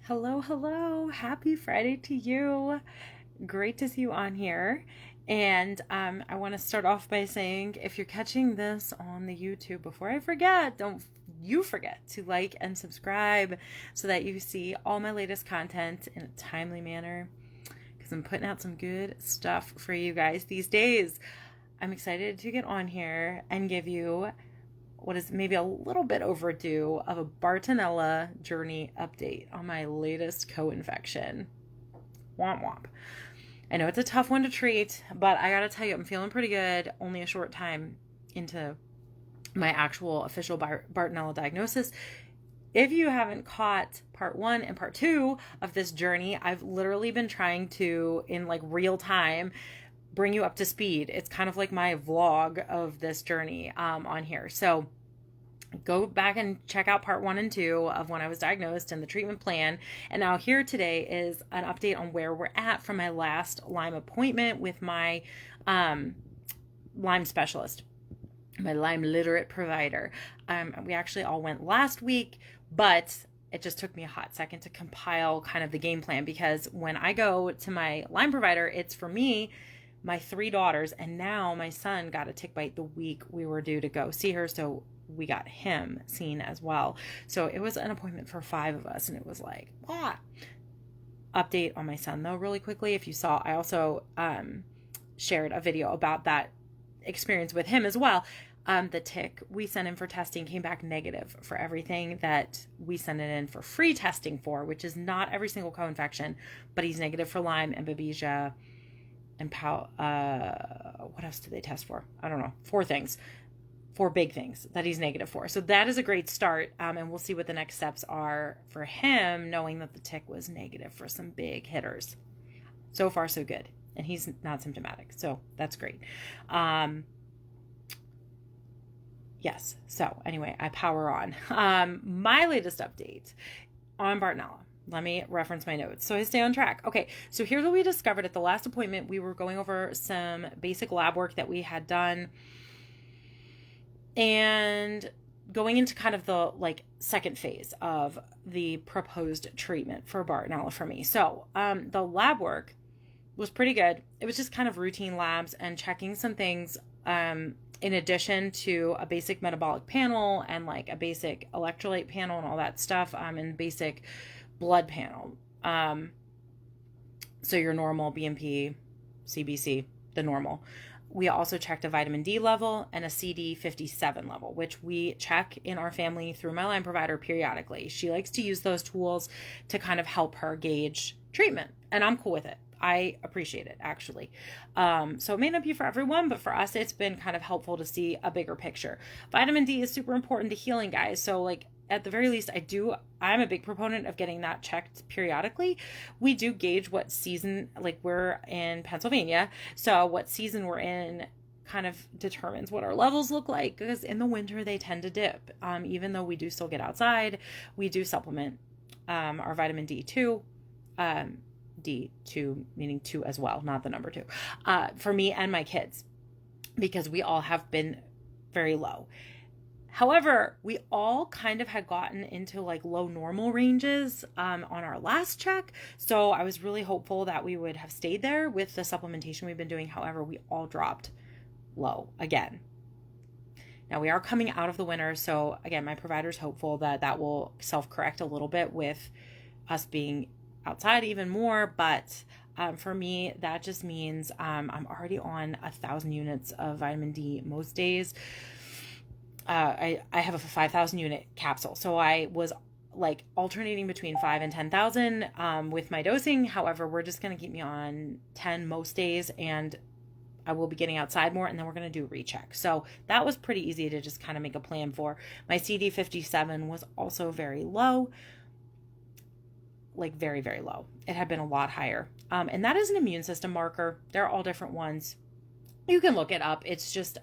Hello, hello. Happy Friday to you. Great to see you on here. And I want to start off by saying if you're catching this on the YouTube, before I forget, don't you forget to like and subscribe so that you see all my latest content in a timely manner because I'm putting out some good stuff for you guys these days. I'm excited to get on here and give you what is maybe a little bit overdue of a Bartonella journey update on my latest co-infection. Womp womp. I know it's a tough one to treat, but I gotta tell you, I'm feeling pretty good. Only a short time into my actual official Bartonella diagnosis. If you haven't caught part 1 and part 2 of this journey, I've literally been trying to, in like real time, bring you up to speed. It's kind of like my vlog of this journey on here. So go back and check out part 1 and 2 of when I was diagnosed and the treatment plan. And now here today is an update on where we're at from my last Lyme appointment with my Lyme specialist, my Lyme literate provider. We actually all went last week, but it just took me a hot second to compile kind of the game plan because when I go to my Lyme provider, it's for me, my 3 daughters, and now my son got a tick bite the week we were due to go see her. So we got him seen as well. So it was an appointment for 5 of us, and it was like, what? Update on my son though, really quickly. If you saw, I also shared a video about that experience with him as well. The tick we sent in for testing came back negative for everything that we sent it in for free testing for, which is not every single co-infection, but he's negative for Lyme and Babesia and what else did they test for? I don't know. 4 big things that he's negative for. So that is a great start. And we'll see what the next steps are for him, knowing that the tick was negative for some big hitters. So far, so good. And he's not symptomatic. So that's great. Yes. So anyway, I power on. My latest update on Bartonella. Let me reference my notes so I stay on track. Okay, so here's what we discovered at the last appointment. We were going over some basic lab work that we had done and going into kind of the second phase of the proposed treatment for Bartonella for me. So the lab work was pretty good. It was just kind of routine labs and checking some things in addition to a basic metabolic panel and like a basic electrolyte panel and all that stuff and basic blood panel. So your normal BMP, CBC, the normal. We also checked a vitamin D level and a CD57 level, which we check in our family through my Lyme provider periodically. She likes to use those tools to kind of help her gauge treatment, and I'm cool with it. I appreciate it, actually. So it may not be for everyone, but for us, it's been kind of helpful to see a bigger picture. Vitamin D is super important to healing, guys. So at the very least, I'm a big proponent of getting that checked periodically. We do gauge what season, we're in Pennsylvania, so what season we're in kind of determines what our levels look like, because in the winter they tend to dip. Even though we do still get outside, we do supplement our vitamin D2. D2 meaning 2 as well, not the number 2, for me and my kids, because we all have been very low. However, we all kind of had gotten into low normal ranges on our last check. So I was really hopeful that we would have stayed there with the supplementation we've been doing. However, we all dropped low again. Now we are coming out of the winter. So again, my provider's hopeful that that will self-correct a little bit with us being outside even more. But for me, that just means I'm already on 1,000 units of vitamin D most days. I have a 5,000 unit capsule. So I was alternating between 5 and 10,000 with my dosing. However, we're just going to keep me on 10 most days, and I will be getting outside more, and then we're going to do a recheck. So that was pretty easy to just kind of make a plan for. My CD57 was also very low, very, very low. It had been a lot higher. And that is an immune system marker. They're all different ones. You can look it up. It's just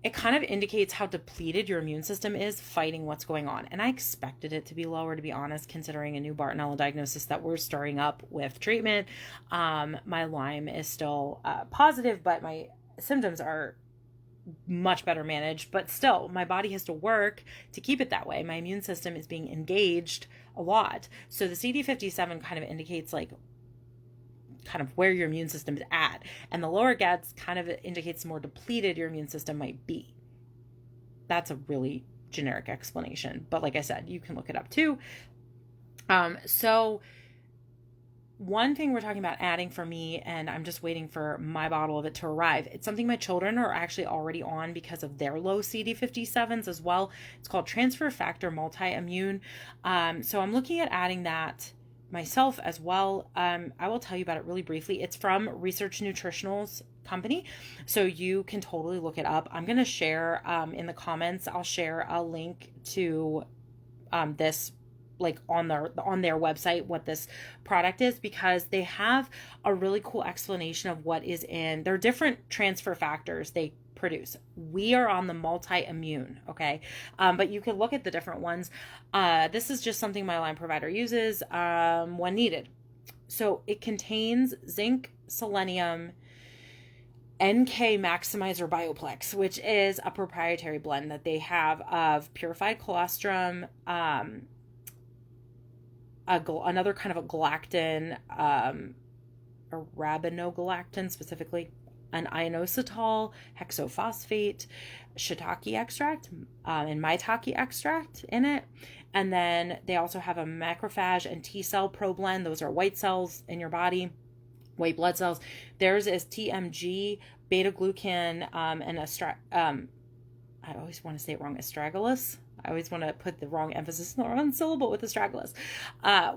it kind of indicates how depleted your immune system is fighting what's going on. And I expected it to be lower, to be honest, considering a new Bartonella diagnosis that we're stirring up with treatment. My Lyme is still positive, but my symptoms are much better managed, but still my body has to work to keep it that way. My immune system is being engaged a lot. So the CD57 kind of indicates like kind of where your immune system is at, and the lower gets kind of indicates the more depleted your immune system might be. That's a really generic explanation, but like I said, you can look it up too. So one thing we're talking about adding for me, and I'm just waiting for my bottle of it to arrive. It's something my children are actually already on because of their low CD57s as well. It's called Transfer Factor Multi-Immune. So I'm looking at adding that myself as well. I will tell you about it really briefly. It's from Research Nutritionals company, so you can totally look it up. I'm going to share in the comments, I'll share a link to this like on their website what this product is, because they have a really cool explanation of what is in their different transfer factors they produce. We are on the multi-immune, okay? But you can look at the different ones. This is just something my line provider uses when needed. So it contains zinc, selenium, NK Maximizer Bioplex, which is a proprietary blend that they have of purified colostrum, another kind of a galactin, arabinogalactin specifically, an inositol, hexophosphate, shiitake extract, and maitake extract in it. And then they also have a macrophage and T cell pro blend. Those are white cells in your body, white blood cells. Theirs is TMG, beta glucan, and I always want to say it wrong, Astragalus. I always want to put the wrong emphasis on the wrong syllable with Astragalus,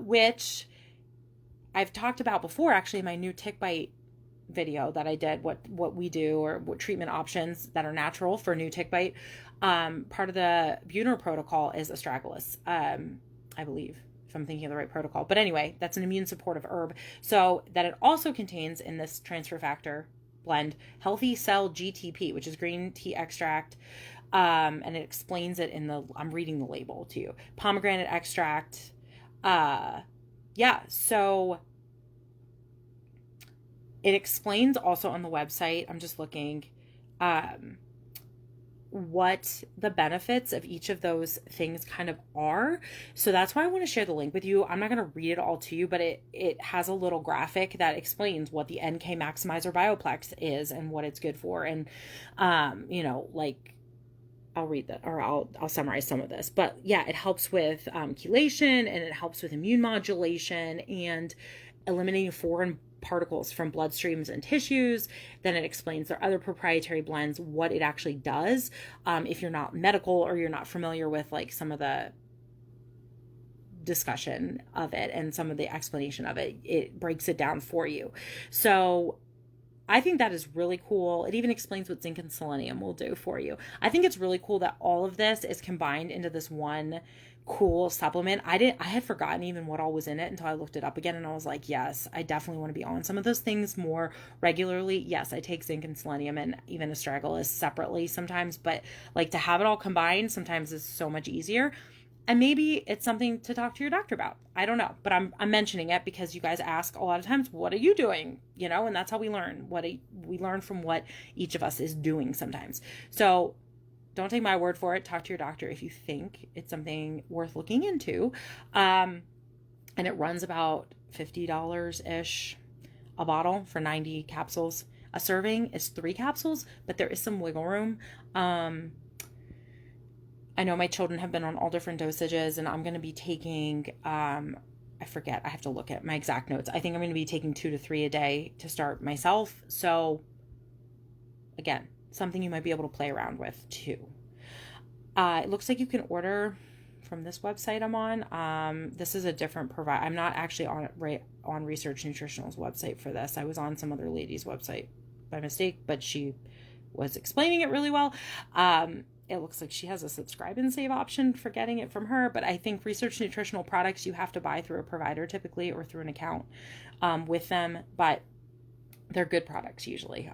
which I've talked about before, actually, in my new tick bite video that I did, what we do, or what treatment options that are natural for new tick bite. Part of the Buhner protocol is Astragalus, I believe, if I'm thinking of the right protocol. But anyway, that's an immune supportive herb. So that it also contains in this transfer factor blend healthy cell GTP, which is green tea extract. And it explains it I'm reading the label to you. Pomegranate extract. So it explains also on the website, I'm just looking, what the benefits of each of those things kind of are. So that's why I want to share the link with you. I'm not going to read it all to you, but it has a little graphic that explains what the NK Maximizer Bioplex is and what it's good for. And, I'll read that, or I'll summarize some of this. But yeah, it helps with chelation, and it helps with immune modulation and eliminating foreign particles from bloodstreams and tissues. Then it explains their other proprietary blends, what it actually does. If you're not medical or you're not familiar with like some of the discussion of it and some of the explanation of it, it breaks it down for you. So I think that is really cool. It even explains what zinc and selenium will do for you. I think it's really cool that all of this is combined into this one cool supplement. I had forgotten even what all was in it until I looked it up again, and I was like, yes, I definitely want to be on some of those things more regularly. Yes, I take zinc and selenium and even astragalus separately sometimes, but like to have it all combined sometimes is so much easier. And maybe it's something to talk to your doctor about. I don't know, but I'm mentioning it because you guys ask a lot of times, what are you doing? And that's how we learn. We learn from what each of us is doing sometimes. So don't take my word for it. Talk to your doctor if you think it's something worth looking into. And it runs about $50-ish a bottle for 90 capsules. A serving is 3 capsules, but there is some wiggle room. I know my children have been on all different dosages, and I'm going to be taking, I forget, I have to look at my exact notes. I think I'm going to be taking 2 to 3 a day to start myself. So again, something you might be able to play around with too. It looks like you can order from this website I'm on. This is a different provider. I'm not actually on Research Nutritional's website for this. I was on some other lady's website by mistake, but she was explaining it really well. It looks like she has a subscribe and save option for getting it from her, but I think Research Nutritional products you have to buy through a provider typically, or through an account with them, but they're good products usually.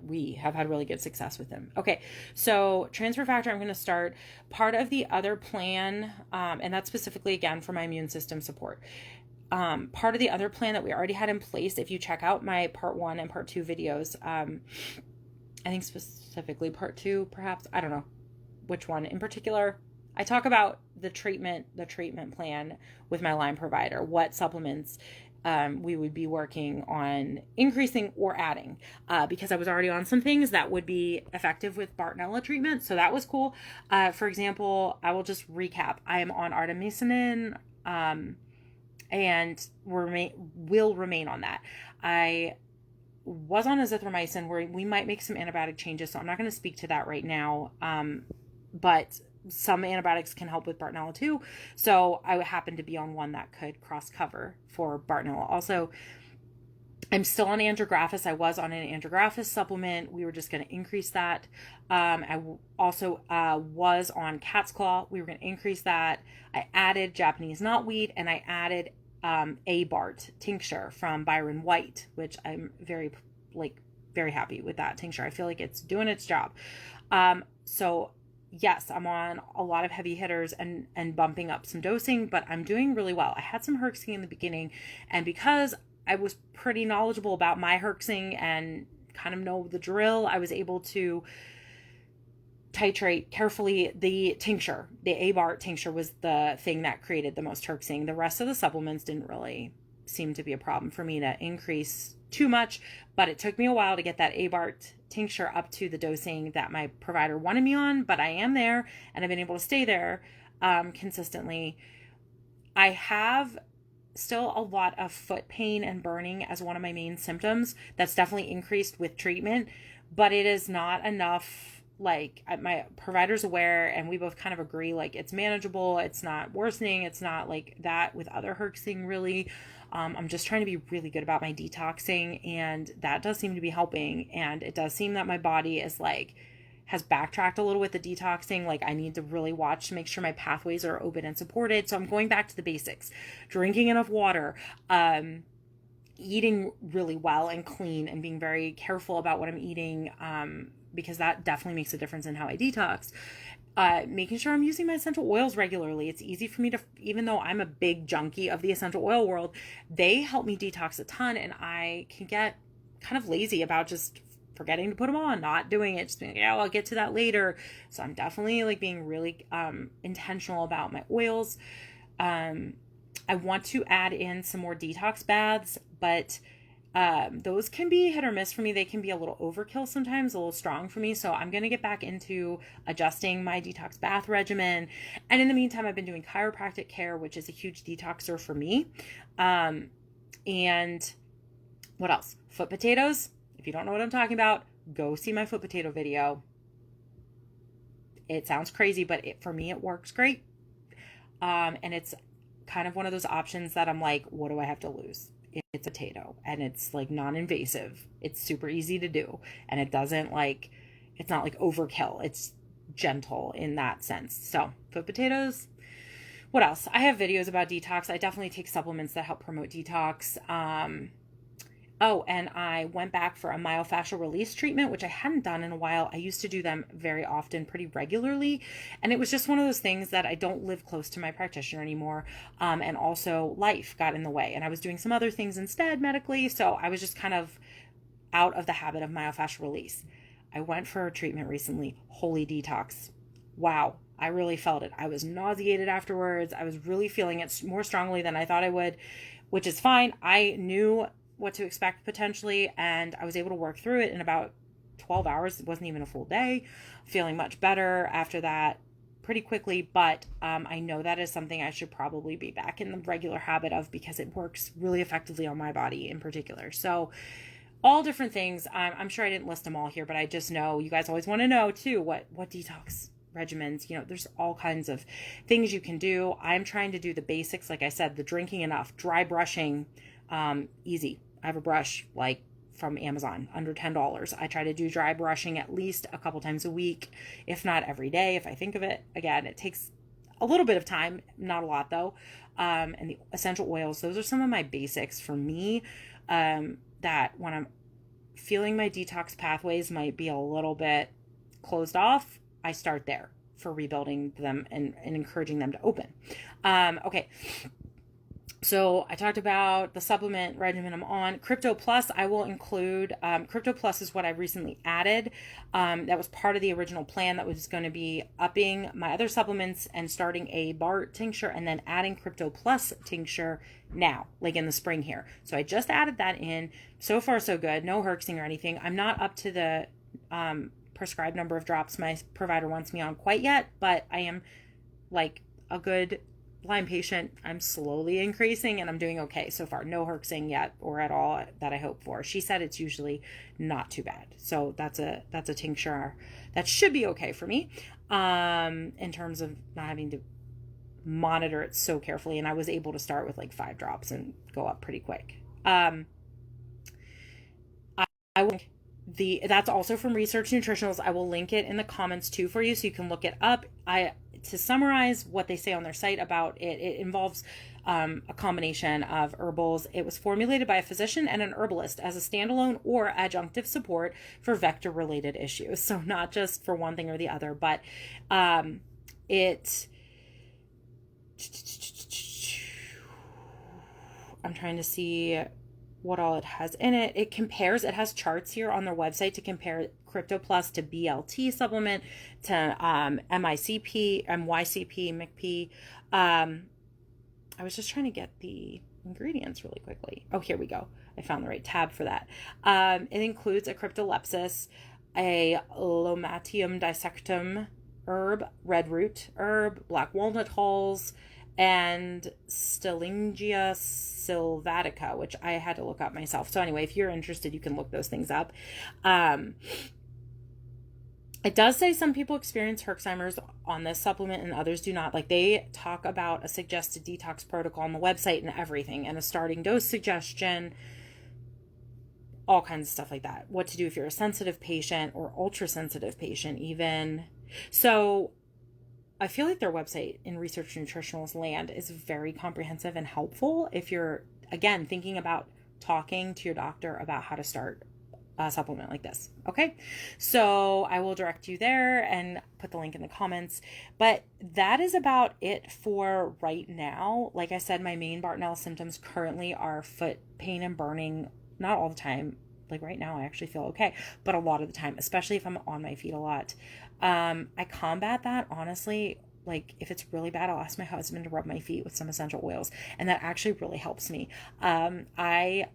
We have had really good success with them. Okay, so transfer factor, I'm going to start. Part of the other plan, and that's specifically again for my immune system support. Part of the other plan that we already had in place, if you check out my part 1 and part 2 videos, I think specifically part 2, perhaps. I don't know which one in particular. I talk about the treatment plan with my line provider, what supplements we would be working on increasing or adding, because I was already on some things that would be effective with Bartonella treatment. So that was cool. For example, I will just recap. I am on artemisinin, and will remain on that. I was on azithromycin, where we might make some antibiotic changes, so I'm not going to speak to that right now. But some antibiotics can help with Bartonella too. So I happen to be on one that could cross cover for Bartonella. Also, I'm still on andrographis. I was on an andrographis supplement. We were just going to increase that. I also was on cat's claw. We were going to increase that. I added Japanese knotweed, and I added a Bart tincture from Byron White, which I'm very happy with that tincture. I feel like it's doing its job. So yes, I'm on a lot of heavy hitters and bumping up some dosing, but I'm doing really well. I had some herxing in the beginning, and because I was pretty knowledgeable about my herxing and kind of know the drill, I was able to titrate carefully the tincture. The A-Bart tincture was the thing that created the most herxing. The rest of the supplements didn't really seem to be a problem for me to increase too much, but it took me a while to get that A-Bart tincture up to the dosing that my provider wanted me on, but I am there, and I've been able to stay there consistently. I have still a lot of foot pain and burning as one of my main symptoms. That's definitely increased with treatment, but it is not enough. Like, my provider's aware, and we both kind of agree, like, it's manageable, it's not worsening, it's not like that with other herxing, really. I'm just trying to be really good about my detoxing, and that does seem to be helping, and it does seem that my body is has backtracked a little with the detoxing. Like, I need to really watch to make sure my pathways are open and supported. So I'm going back to the basics: drinking enough water, eating really well and clean, and being very careful about what I'm eating, because that definitely makes a difference in how I detox. Making sure I'm using my essential oils regularly. It's easy for me to, even though I'm a big junkie of the essential oil world, they help me detox a ton, and I can get kind of lazy about just forgetting to put them on, not doing it, just being, yeah, I'll get to that later. So I'm definitely being really intentional about my oils. I want to add in some more detox baths, but those can be hit or miss for me. They can be a little overkill sometimes, a little strong for me. So I'm going to get back into adjusting my detox bath regimen. And in the meantime, I've been doing chiropractic care, which is a huge detoxer for me. And what else? Foot potatoes. If you don't know what I'm talking about, go see my foot potato video. It sounds crazy, but for me, it works great. And it's kind of one of those options that I'm like, what do I have to lose? It's a potato, and it's non-invasive. It's super easy to do, and it doesn't it's not overkill. It's gentle in that sense. So foot potatoes. What else? I have videos about detox. I definitely take supplements that help promote detox. Oh, and I went back for a myofascial release treatment, which I hadn't done in a while. I used to do them very often, pretty regularly. And it was just one of those things that I don't live close to my practitioner anymore. And also life got in the way. And I was doing some other things instead medically. So I was just kind of out of the habit of myofascial release. I went for a treatment recently. Holy detox. Wow. I really felt it. I was nauseated afterwards. I was really feeling it more strongly than I thought I would, which is fine. I knew what to expect potentially, and I was able to work through it in about 12 hours. It wasn't even a full day. Feeling much better after that pretty quickly, but I know that is something I should probably be back in the regular habit of, because it works really effectively on my body in particular. So all different things. I'm sure I didn't list them all here, but I just know you guys always want to know too what detox regimens, there's all kinds of things you can do. I'm trying to do the basics, like I said, the drinking enough, dry brushing, easy. I have a brush from Amazon, under $10. I try to do dry brushing at least a couple times a week, if not every day, if I think of it. Again, it takes a little bit of time, not a lot though. And the essential oils, those are some of my basics for me, that when I'm feeling my detox pathways might be a little bit closed off, I start there for rebuilding them and encouraging them to open. Okay. So I talked about the supplement regimen I'm on. Crypto Plus, I will include. Crypto Plus is what I recently added. That was part of the original plan that was going to be upping my other supplements and starting a Bart tincture and then adding Crypto Plus tincture now, like in the spring here. So I just added that in. So far, so good. No herxing or anything. I'm not up to the prescribed number of drops my provider wants me on quite yet, but I am like a good Lyme patient. I'm slowly increasing and I'm doing okay so far. No herxing yet or at all that I hope for. She said it's usually not too bad. So that's a tincture that should be okay for me in terms of not having to monitor it so carefully. And I was able to start with like 5 drops and go up pretty quick. I will that's also from Research Nutritionals. I will link it in the comments too for you so you can look it up. To summarize what they say on their site about it, it involves a combination of herbals. It was formulated by a physician and an herbalist as a standalone or adjunctive support for vector-related issues. So not just for one thing or the other, but it... I'm trying to see what all it has in it. It has charts here on their website to compare Crypto Plus to BLT supplement, to MICP, MYCP, MICP. I was just trying to get the ingredients really quickly. Oh, here we go. I found the right tab for that. It includes a cryptolepsis, a Lomatium dissectum herb, red root herb, black walnut hulls, and Stellingia sylvatica, which I had to look up myself. So anyway, if you're interested, you can look those things up. It does say some people experience Herxheimer's on this supplement and others do not. Like, they talk about a suggested detox protocol on the website and everything, and a starting dose suggestion, all kinds of stuff like that. What to do if you're a sensitive patient or ultra sensitive patient even. So I feel like their website in Research Nutritionals land is very comprehensive and helpful if you're, again, thinking about talking to your doctor about how to start a supplement like this. Okay, so I will direct you there and put the link in the comments. But that is about it for right now. Like I said, my main Bartonella symptoms currently are foot pain and burning. Not all the time. Like right now, I actually feel okay, but a lot of the time, especially if I'm on my feet a lot. I combat that honestly. Like if it's really bad, I'll ask my husband to rub my feet with some essential oils, and that actually really helps me. I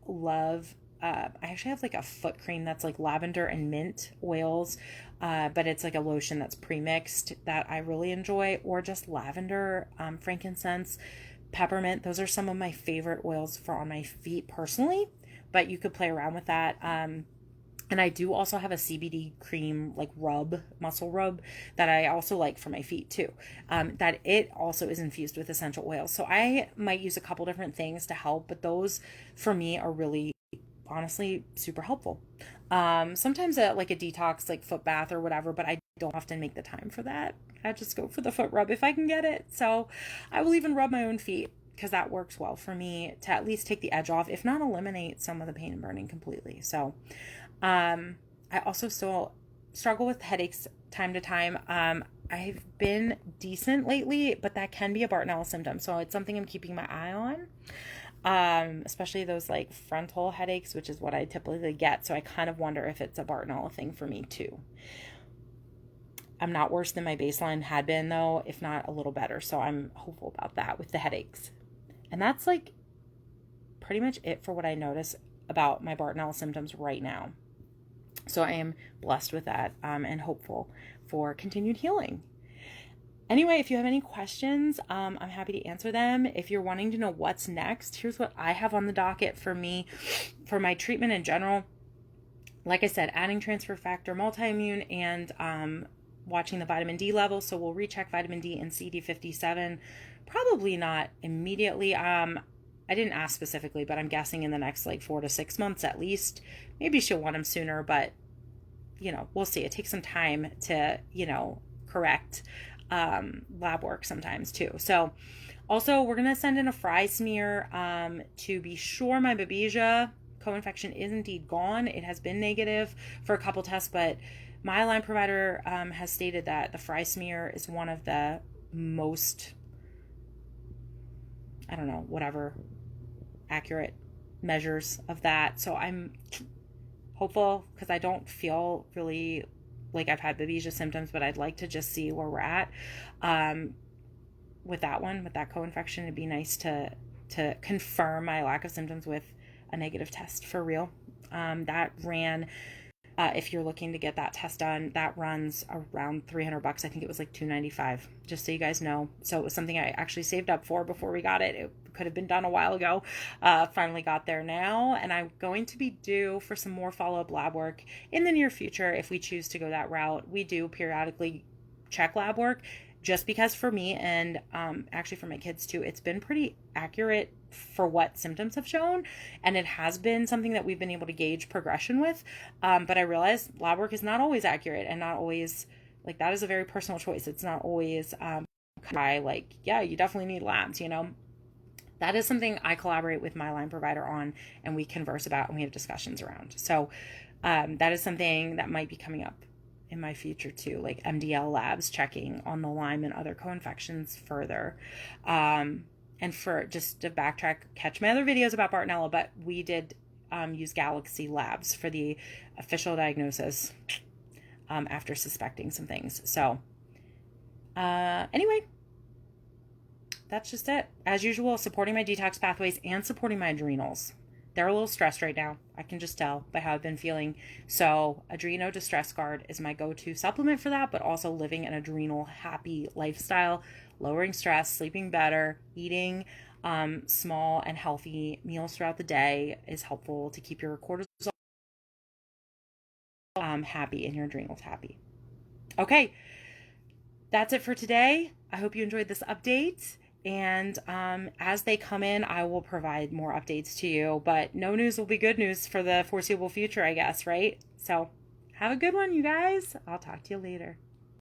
actually have like a foot cream that's like lavender and mint oils, but it's like a lotion that's pre-mixed that I really enjoy, or just lavender, frankincense, peppermint. Those are some of my favorite oils for on my feet personally, but you could play around with that. And I do also have a CBD cream, like muscle rub, that I also like for my feet too. That it also is infused with essential oils. So I might use a couple different things to help, but those for me are really, honestly, super helpful. Sometimes like a detox, like foot bath or whatever, but I don't often make the time for that. I just go for the foot rub if I can get it. So I will even rub my own feet because that works well for me to at least take the edge off, if not eliminate some of the pain and burning completely. So I also still struggle with headaches time to time. I've been decent lately, but that can be a Bartonella symptom. So it's something I'm keeping my eye on. Especially those like frontal headaches, which is what I typically get. So I kind of wonder if it's a Bartonella thing for me too. I'm not worse than my baseline had been though, if not a little better. So I'm hopeful about that with the headaches. And that's like pretty much it for what I notice about my Bartonella symptoms right now. So I am blessed with that, and hopeful for continued healing. Anyway, if you have any questions, I'm happy to answer them. If you're wanting to know what's next, here's what I have on the docket for me, for my treatment in general. Like I said, adding transfer factor, multi-immune, and watching the vitamin D level. So we'll recheck vitamin D and CD57. Probably not immediately. I didn't ask specifically, but I'm guessing in the next like 4 to 6 months at least. Maybe she'll want them sooner, but we'll see. It takes some time to, correct lab work sometimes too. So also we're going to send in a fry smear to be sure my Babesia co-infection is indeed gone. It has been negative for a couple tests, but my Lyme provider has stated that the fry smear is one of the most, I don't know, whatever accurate measures of that. So I'm hopeful, because I don't feel really like I've had babesia symptoms, but I'd like to just see where we're at with that one, with that co-infection. It'd be nice to confirm my lack of symptoms with a negative test for real. That ran, if you're looking to get that test done, that runs around $300. I think it was like $295, just so you guys know. So it was something I actually saved up for before we got it. It could have been done a while ago. Finally got there now, and I'm going to be due for some more follow-up lab work in the near future if we choose to go that route. We do periodically check lab work, just because for me, and actually for my kids too, it's been pretty accurate for what symptoms have shown, and it has been something that we've been able to gauge progression with. But I realize lab work is not always accurate, and not always, like, that is a very personal choice. It's not always like, yeah, you definitely need labs, you know. That is something I collaborate with my line provider on, and we converse about, and we have discussions around. So that is something that might be coming up in my future too, like MDL labs, checking on the Lyme and other co-infections further. And for just to backtrack, catch my other videos about Bartonella, but we did use Galaxy Labs for the official diagnosis after suspecting some things. So anyway, that's just it. As usual, supporting my detox pathways and supporting my adrenals. They're a little stressed right now. I can just tell by how I've been feeling. So Adreno Distress Guard is my go-to supplement for that, but also living an adrenal happy lifestyle, lowering stress, sleeping better, eating small and healthy meals throughout the day is helpful to keep your cortisol happy and your adrenals happy. Okay, that's it for today. I hope you enjoyed this update. And as they come in, I will provide more updates to you. But no news will be good news for the foreseeable future, I guess, right? So have a good one, you guys. I'll talk to you later.